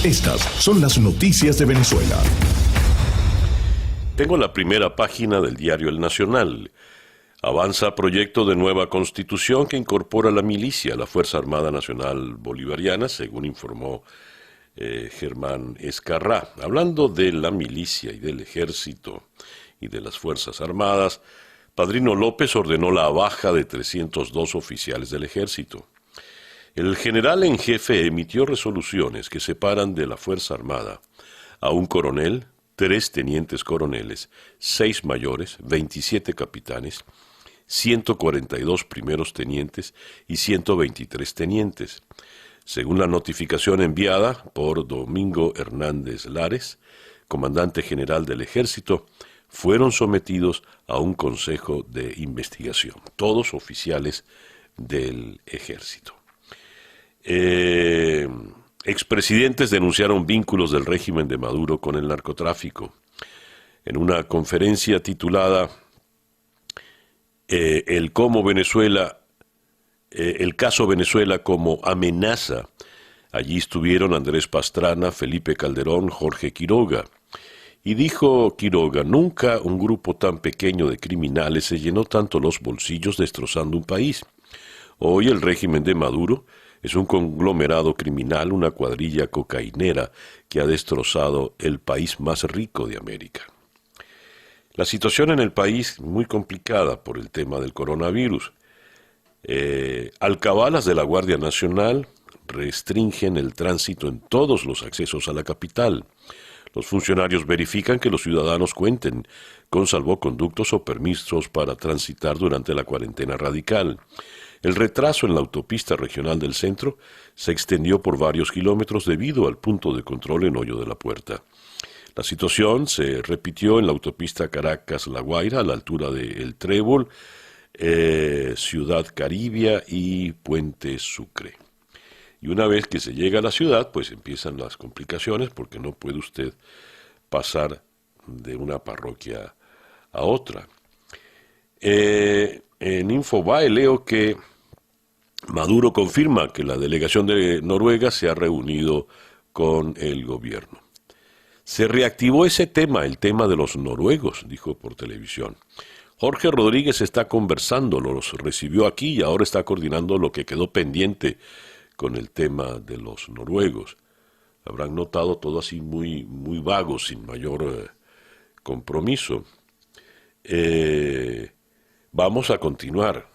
Estas son las noticias de Venezuela. Tengo la primera página del diario El Nacional. Avanza proyecto de nueva constitución que incorpora la milicia a la Fuerza Armada Nacional Bolivariana, según informó Germán Escarrá. Hablando de la milicia y del ejército y de las Fuerzas Armadas, Padrino López ordenó la baja de 302 oficiales del ejército. El general en jefe emitió resoluciones que separan de la Fuerza Armada a un coronel, 3 tenientes coroneles, 6 mayores, 27 capitanes, 142 primeros tenientes y 123 tenientes. Según la notificación enviada por Domingo Hernández Lares, comandante general del Ejército, fueron sometidos a un consejo de investigación, todos oficiales del Ejército. Expresidentes denunciaron vínculos del régimen de Maduro con el narcotráfico. En una conferencia titulada El caso Venezuela como amenaza, allí estuvieron Andrés Pastrana, Felipe Calderón, Jorge Quiroga. Y dijo Quiroga: nunca un grupo tan pequeño de criminales se llenó tanto los bolsillos destrozando un país. Hoy el régimen de Maduro es un conglomerado criminal, una cuadrilla cocainera que ha destrozado el país más rico de América. La situación en el país muy complicada por el tema del coronavirus. Alcabalas de la Guardia Nacional restringen el tránsito en todos los accesos a la capital. Los funcionarios verifican que los ciudadanos cuenten con salvoconductos o permisos para transitar durante la cuarentena radical. El retraso en la autopista regional del centro se extendió por varios kilómetros debido al punto de control en Hoyo de la Puerta. La situación se repitió en la autopista Caracas-La Guaira a la altura de El Trébol, Ciudad Caribia y Puente Sucre. Y una vez que se llega a la ciudad, pues empiezan las complicaciones porque no puede usted pasar de una parroquia a otra. En Infobae leo que Maduro confirma que la delegación de Noruega se ha reunido con el gobierno. Se reactivó ese tema, el tema de los noruegos, dijo por televisión. Jorge Rodríguez está conversando, los recibió aquí y ahora está coordinando lo que quedó pendiente con el tema de los noruegos. Habrán notado todo así muy vago, sin mayor compromiso. Vamos a continuar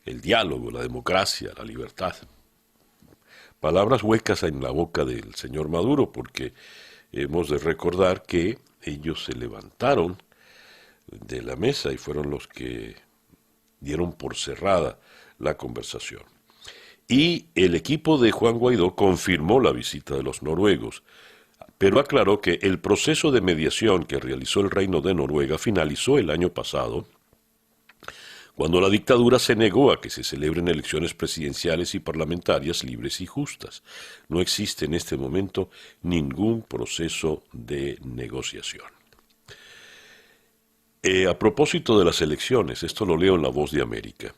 el diálogo, la democracia, la libertad. Palabras huecas en la boca del señor Maduro, porque hemos de recordar que ellos se levantaron de la mesa y fueron los que dieron por cerrada la conversación. Y el equipo de Juan Guaidó confirmó la visita de los noruegos, pero aclaró que el proceso de mediación que realizó el Reino de Noruega finalizó el año pasado, cuando la dictadura se negó a que se celebren elecciones presidenciales y parlamentarias libres y justas. No existe en este momento ningún proceso de negociación. A propósito de las elecciones, esto lo leo en La Voz de América,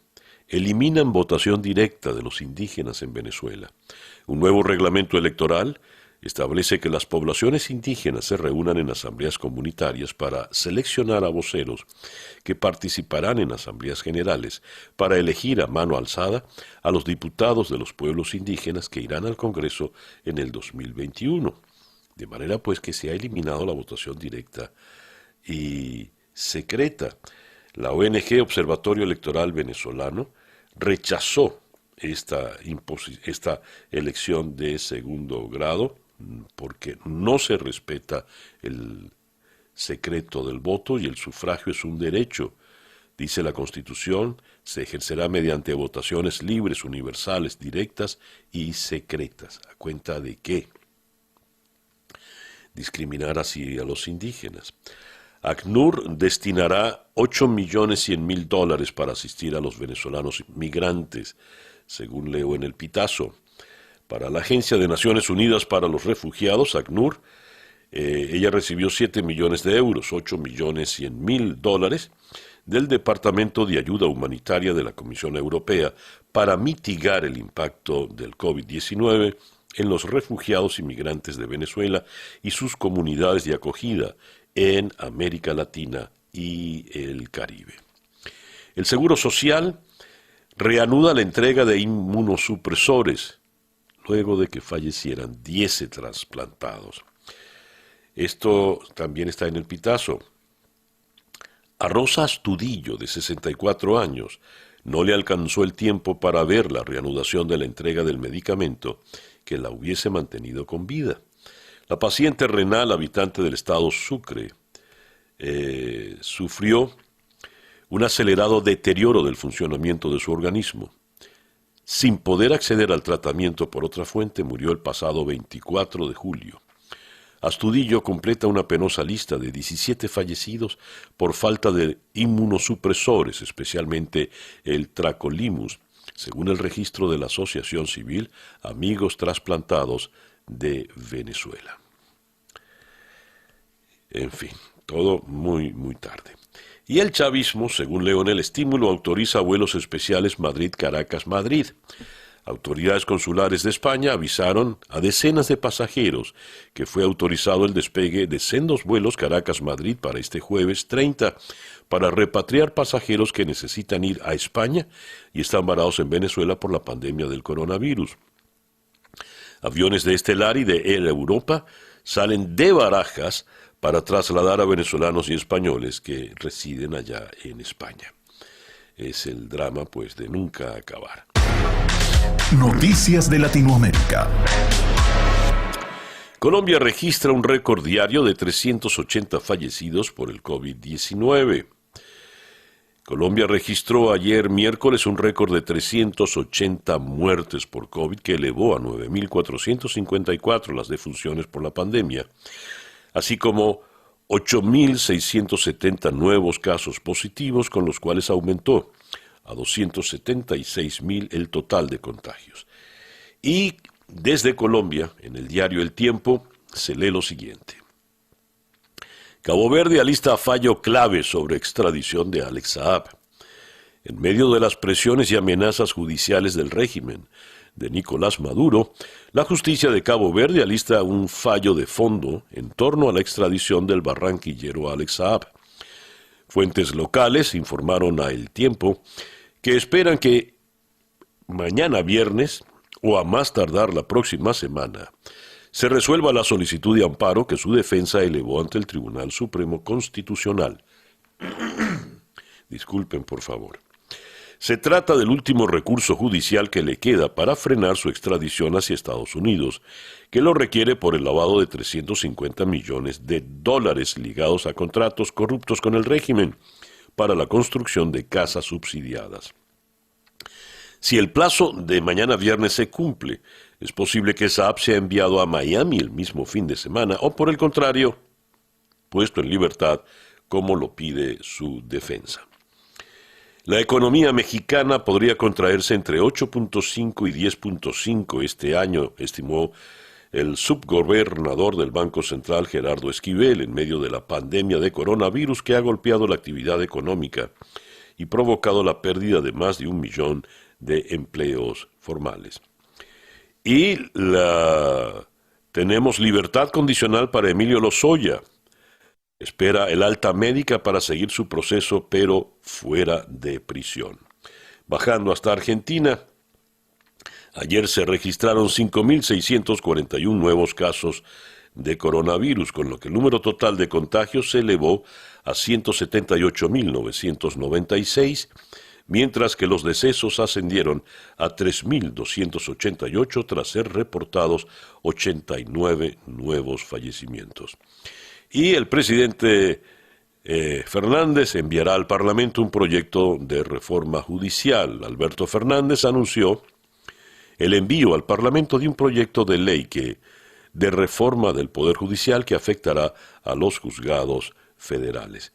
eliminan votación directa de los indígenas en Venezuela. Un nuevo reglamento electoral establece que las poblaciones indígenas se reúnan en asambleas comunitarias para seleccionar a voceros que participarán en asambleas generales para elegir a mano alzada a los diputados de los pueblos indígenas que irán al Congreso en el 2021. De manera pues que se ha eliminado la votación directa y secreta. La ONG Observatorio Electoral Venezolano rechazó esta elección de segundo grado porque no se respeta el secreto del voto y el sufragio es un derecho. Dice la Constitución, se ejercerá mediante votaciones libres, universales, directas y secretas. ¿A cuenta de qué? Discriminar así a los indígenas. ACNUR destinará $8.100.000 para asistir a los venezolanos migrantes, según leo en el Pitazo. Para la Agencia de Naciones Unidas para los Refugiados, ACNUR, ella recibió 7 millones de euros, $8.100.000, del Departamento de Ayuda Humanitaria de la Comisión Europea para mitigar el impacto del COVID-19 en los refugiados inmigrantes de Venezuela y sus comunidades de acogida en América Latina y el Caribe. El Seguro Social reanuda la entrega de inmunosupresores luego de que fallecieran 10 trasplantados. Esto también está en el pitazo. A Rosa Astudillo, de 64 años, no le alcanzó el tiempo para ver la reanudación de la entrega del medicamento que la hubiese mantenido con vida. La paciente renal, habitante del estado Sucre, sufrió un acelerado deterioro del funcionamiento de su organismo. Sin poder acceder al tratamiento por otra fuente, murió el pasado 24 de julio. Astudillo completa una penosa lista de 17 fallecidos por falta de inmunosupresores, especialmente el Tracolimus, según el registro de la Asociación Civil Amigos Trasplantados de Venezuela. En fin, todo muy tarde. Y el chavismo, según leo en El Estímulo, autoriza vuelos especiales Madrid-Caracas-Madrid. Autoridades consulares de España avisaron a decenas de pasajeros que fue autorizado el despegue de sendos vuelos Caracas-Madrid para este jueves 30 para repatriar pasajeros que necesitan ir a España y están varados en Venezuela por la pandemia del coronavirus. Aviones de Estelar y de Air Europa salen de Barajas para trasladar a venezolanos y españoles que residen allá en España. Es el drama, pues, de nunca acabar. Noticias de Latinoamérica. Colombia registra un récord diario de 380 fallecidos por el COVID-19. Colombia registró ayer miércoles un récord de 380 muertes por COVID que elevó a 9.454 las defunciones por la pandemia, así como 8.670 nuevos casos positivos, con los cuales aumentó a 276.000 el total de contagios. Y desde Colombia, en el diario El Tiempo, se lee lo siguiente. Cabo Verde alista fallo clave sobre extradición de Alex Saab. En medio de las presiones y amenazas judiciales del régimen de Nicolás Maduro, la justicia de Cabo Verde alista un fallo de fondo en torno a la extradición del barranquillero Alex Saab. Fuentes locales informaron a El Tiempo que esperan que mañana viernes o a más tardar la próxima semana se resuelva la solicitud de amparo que su defensa elevó ante el Tribunal Supremo Constitucional. Disculpen, por favor. Se trata del último recurso judicial que le queda para frenar su extradición hacia Estados Unidos, que lo requiere por el lavado de $350 millones ligados a contratos corruptos con el régimen para la construcción de casas subsidiadas. Si el plazo de mañana viernes se cumple, es posible que Saab sea enviado a Miami el mismo fin de semana o, por el contrario, puesto en libertad, como lo pide su defensa. La economía mexicana podría contraerse entre 8.5 y 10.5 este año, estimó el subgobernador del Banco Central, Gerardo Esquivel, en medio de la pandemia de coronavirus que ha golpeado la actividad económica y provocado la pérdida de más de 1 millón de empleos formales. Y tenemos libertad condicional para Emilio Lozoya. Espera el alta médica para seguir su proceso, pero fuera de prisión. Bajando hasta Argentina, ayer se registraron 5.641 nuevos casos de coronavirus, con lo que el número total de contagios se elevó a 178.996, mientras que los decesos ascendieron a 3.288 tras ser reportados 89 nuevos fallecimientos. Y el presidente Fernández enviará al Parlamento un proyecto de reforma judicial. Alberto Fernández anunció el envío al Parlamento de un proyecto de ley de reforma del Poder Judicial que afectará a los juzgados federales.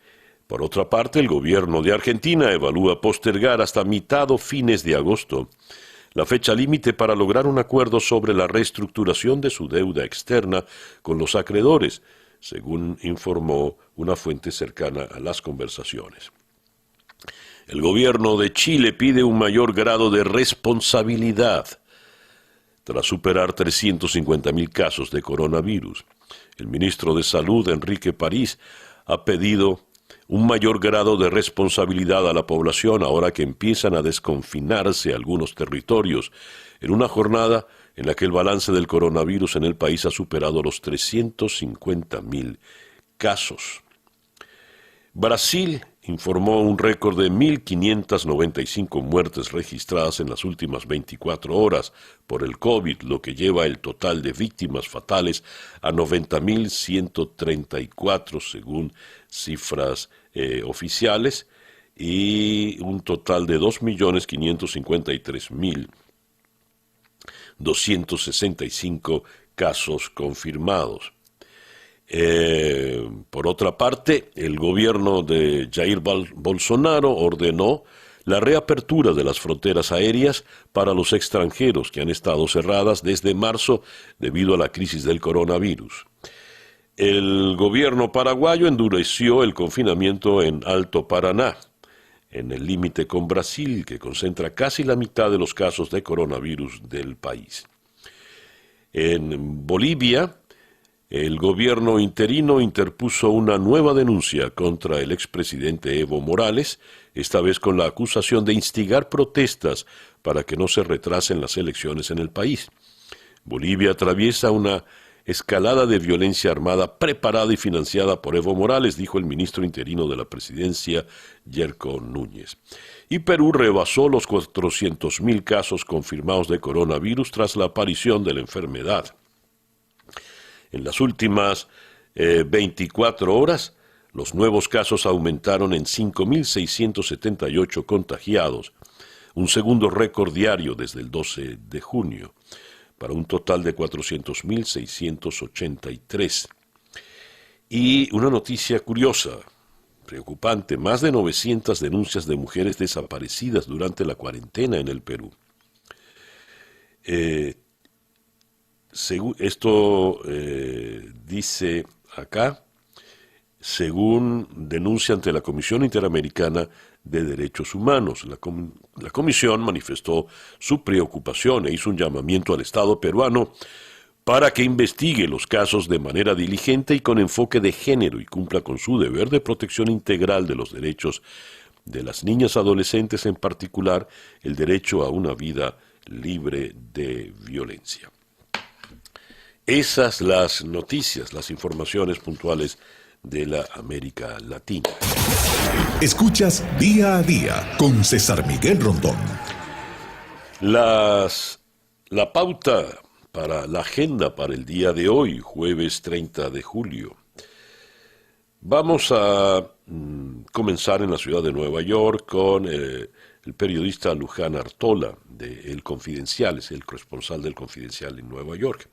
Por otra parte, el gobierno de Argentina evalúa postergar hasta mitad o fines de agosto la fecha límite para lograr un acuerdo sobre la reestructuración de su deuda externa con los acreedores, según informó una fuente cercana a las conversaciones. El gobierno de Chile pide un mayor grado de responsabilidad tras superar 350.000 casos de coronavirus. El ministro de Salud, Enrique París, ha pedido un mayor grado de responsabilidad a la población ahora que empiezan a desconfinarse algunos territorios, en una jornada en la que el balance del coronavirus en el país ha superado los 350.000 casos. Brasil informó un récord de 1.595 muertes registradas en las últimas 24 horas por el COVID, lo que lleva el total de víctimas fatales a 90.134 según cifras oficiales, y un total de 2.553.265 casos confirmados. Por otra parte, el gobierno de Jair Bolsonaro ordenó la reapertura de las fronteras aéreas para los extranjeros que han estado cerradas desde marzo debido a la crisis del coronavirus. El gobierno paraguayo endureció el confinamiento en Alto Paraná, en el límite con Brasil, que concentra casi la mitad de los casos de coronavirus del país. En Bolivia, el gobierno interino interpuso una nueva denuncia contra el expresidente Evo Morales, esta vez con la acusación de instigar protestas para que no se retrasen las elecciones en el país. Bolivia atraviesa una escalada de violencia armada preparada y financiada por Evo Morales, dijo el ministro interino de la presidencia, Yerko Núñez. Y Perú rebasó los 400.000 casos confirmados de coronavirus tras la aparición de la enfermedad. En las últimas 24 horas, los nuevos casos aumentaron en 5.678 contagiados, un segundo récord diario desde el 12 de junio, para un total de 400.683. Y una noticia curiosa, preocupante, más de 900 denuncias de mujeres desaparecidas durante la cuarentena en el Perú. Esto dice acá, según denuncia ante la Comisión Interamericana de Derechos Humanos. La comisión manifestó su preocupación e hizo un llamamiento al Estado peruano para que investigue los casos de manera diligente y con enfoque de género y cumpla con su deber de protección integral de los derechos de las niñas adolescentes, en particular el derecho a una vida libre de violencia. Esas las noticias, las informaciones puntuales de la América Latina. Escuchas Día a Día con César Miguel Rondón. La pauta para la agenda para el día de hoy, jueves 30 de julio. Vamos a comenzar en la ciudad de Nueva York con el periodista Luján Artola de El Confidencial, es el corresponsal del Confidencial en Nueva York.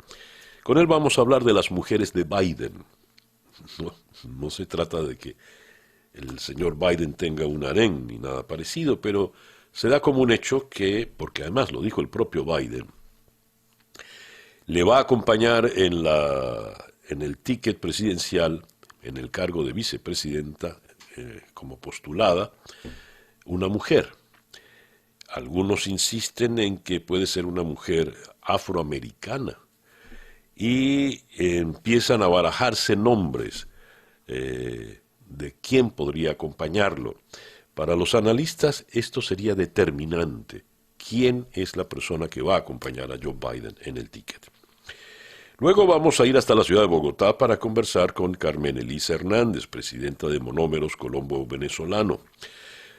Con él vamos a hablar de las mujeres de Biden. No se trata de que el señor Biden tenga un harén ni nada parecido, pero se da como un hecho que, porque además lo dijo el propio Biden, le va a acompañar en el ticket presidencial, en el cargo de vicepresidenta, como postulada, una mujer. Algunos insisten en que puede ser una mujer afroamericana, y empiezan a barajarse nombres de quién podría acompañarlo. Para los analistas esto sería determinante. ¿Quién es la persona que va a acompañar a Joe Biden en el ticket? Luego vamos a ir hasta la ciudad de Bogotá para conversar con Carmen Elisa Hernández, presidenta de Monómeros Colombo Venezolano.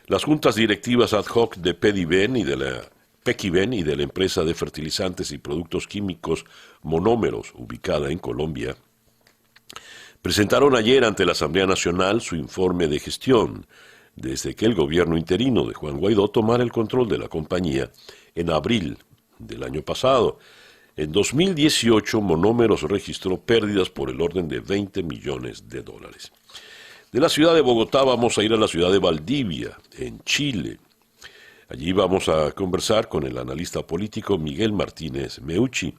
Las juntas directivas ad hoc de Pediven y de la Pequiven y de la empresa de fertilizantes y productos químicos Monómeros, ubicada en Colombia, presentaron ayer ante la Asamblea Nacional su informe de gestión, desde que el gobierno interino de Juan Guaidó tomara el control de la compañía en abril del año pasado. En 2018, Monómeros registró pérdidas por el orden de $20 millones. De la ciudad de Bogotá vamos a ir a la ciudad de Valdivia, en Chile. Allí vamos a conversar con el analista político Miguel Martínez Meucci,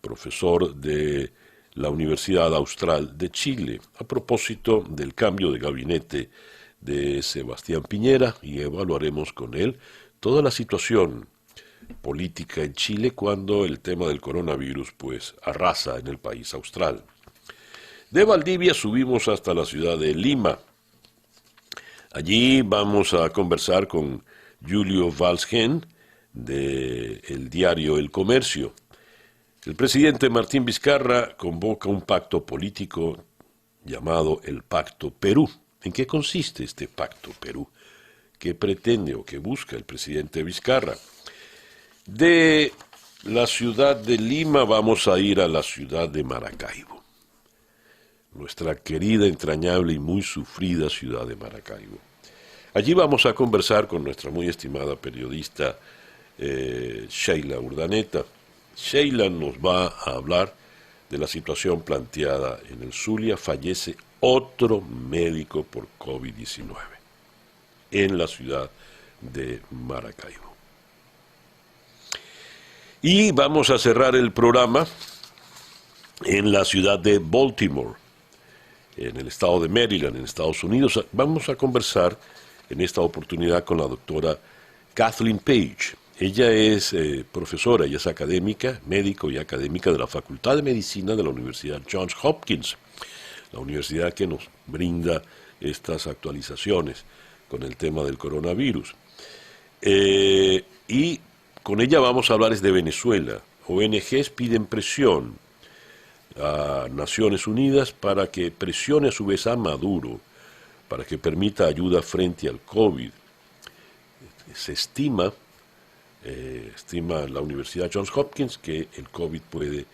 profesor de la Universidad Austral de Chile, a propósito del cambio de gabinete de Sebastián Piñera, y evaluaremos con él toda la situación política en Chile cuando el tema del coronavirus pues arrasa en el país austral. De Valdivia subimos hasta la ciudad de Lima. Allí vamos a conversar con Julio Valsgen del diario El Comercio. El presidente Martín Vizcarra convoca un pacto político llamado el Pacto Perú. ¿En qué consiste este Pacto Perú? ¿Qué pretende o qué busca el presidente Vizcarra? De la ciudad de Lima vamos a ir a la ciudad de Maracaibo. Nuestra querida, entrañable y muy sufrida ciudad de Maracaibo. Allí vamos a conversar con nuestra muy estimada periodista Sheila Urdaneta. Sheila nos va a hablar de la situación planteada en el Zulia. Fallece otro médico por COVID-19 en la ciudad de Maracaibo. Y vamos a cerrar el programa en la ciudad de Baltimore, en el estado de Maryland, en Estados Unidos. Vamos a conversar en esta oportunidad con la doctora Kathleen Page. Ella es profesora, ella es académica, médico y académica de la Facultad de Medicina de la Universidad Johns Hopkins, la universidad que nos brinda estas actualizaciones con el tema del coronavirus. Y con ella vamos a hablar de Venezuela. ONGs piden presión a Naciones Unidas para que presione a su vez a Maduro, para que permita ayuda frente al COVID. Se estima la Universidad Johns Hopkins que el COVID puede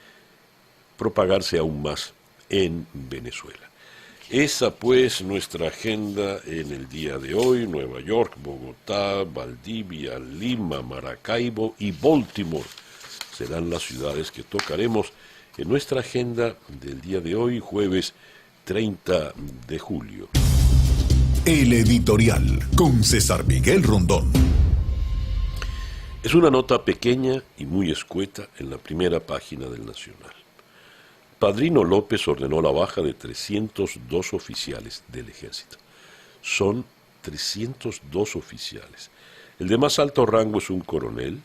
propagarse aún más en Venezuela. Esa pues nuestra agenda en el día de hoy. Nueva York, Bogotá, Valdivia, Lima, Maracaibo y Baltimore serán las ciudades que tocaremos en nuestra agenda del día de hoy, jueves 30 de julio. El editorial con César Miguel Rondón. Es una nota pequeña y muy escueta en la primera página del Nacional. Padrino López ordenó la baja de 302 oficiales del ejército. Son 302 oficiales. El de más alto rango es un coronel,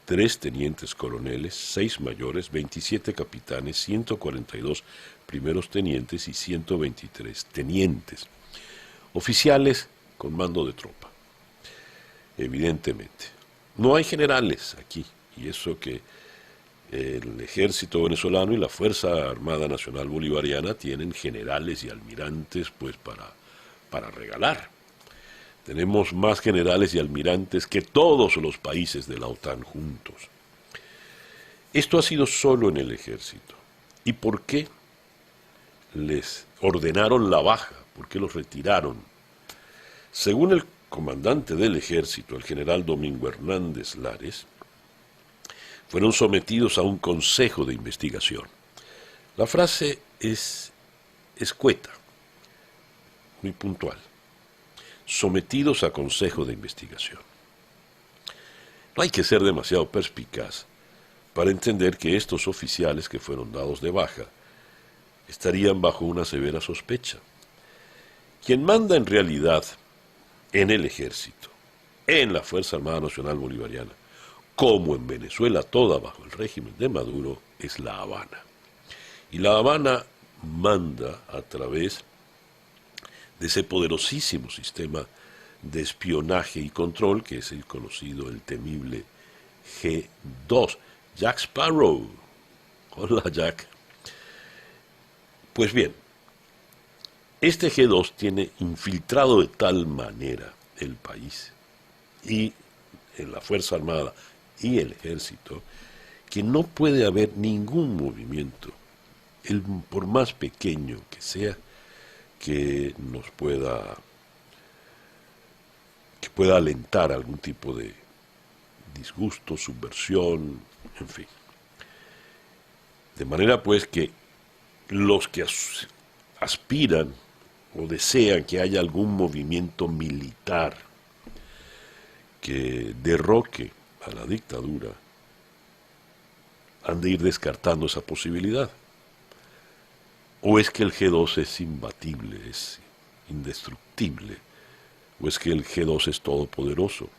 3 tenientes coroneles, 6 mayores, 27 capitanes, 142 primeros tenientes y 123 tenientes. Oficiales con mando de tropa, evidentemente. No hay generales aquí, y eso que el ejército venezolano y la Fuerza Armada Nacional Bolivariana tienen generales y almirantes pues para regalar. Tenemos más generales y almirantes que todos los países de la OTAN juntos. Esto ha sido solo en el ejército. ¿Y por qué les ordenaron la baja? ¿Por qué los retiraron? Según el comandante del ejército, el general Domingo Hernández Lares, fueron sometidos a un consejo de investigación. La frase es escueta, muy puntual. Sometidos a consejo de investigación. No hay que ser demasiado perspicaz para entender que estos oficiales que fueron dados de baja estarían bajo una severa sospecha. Quien manda en realidad en el ejército, en la Fuerza Armada Nacional Bolivariana, como en Venezuela toda bajo el régimen de Maduro, es La Habana. Y La Habana manda a través de ese poderosísimo sistema de espionaje y control que es el conocido, el temible G2. Jack Sparrow. Hola, Jack. Pues bien, este G2 tiene infiltrado de tal manera el país y en la Fuerza Armada y el Ejército que no puede haber ningún movimiento, por más pequeño que sea, que pueda alentar algún tipo de disgusto, subversión, en fin. De manera pues que los que aspiran o desean que haya algún movimiento militar que derroque a la dictadura, han de ir descartando esa posibilidad. ¿O es que el G2 es imbatible, es indestructible? ¿O es que el G2 es todopoderoso?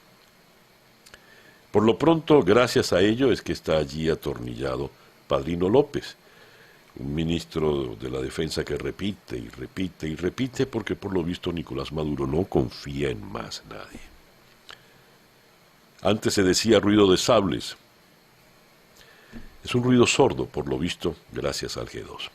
Por lo pronto, gracias a ello es que está allí atornillado Padrino López, un ministro de la Defensa que repite y repite y repite porque por lo visto Nicolás Maduro no confía en más nadie. Antes se decía ruido de sables. Es un ruido sordo, por lo visto, gracias al G2.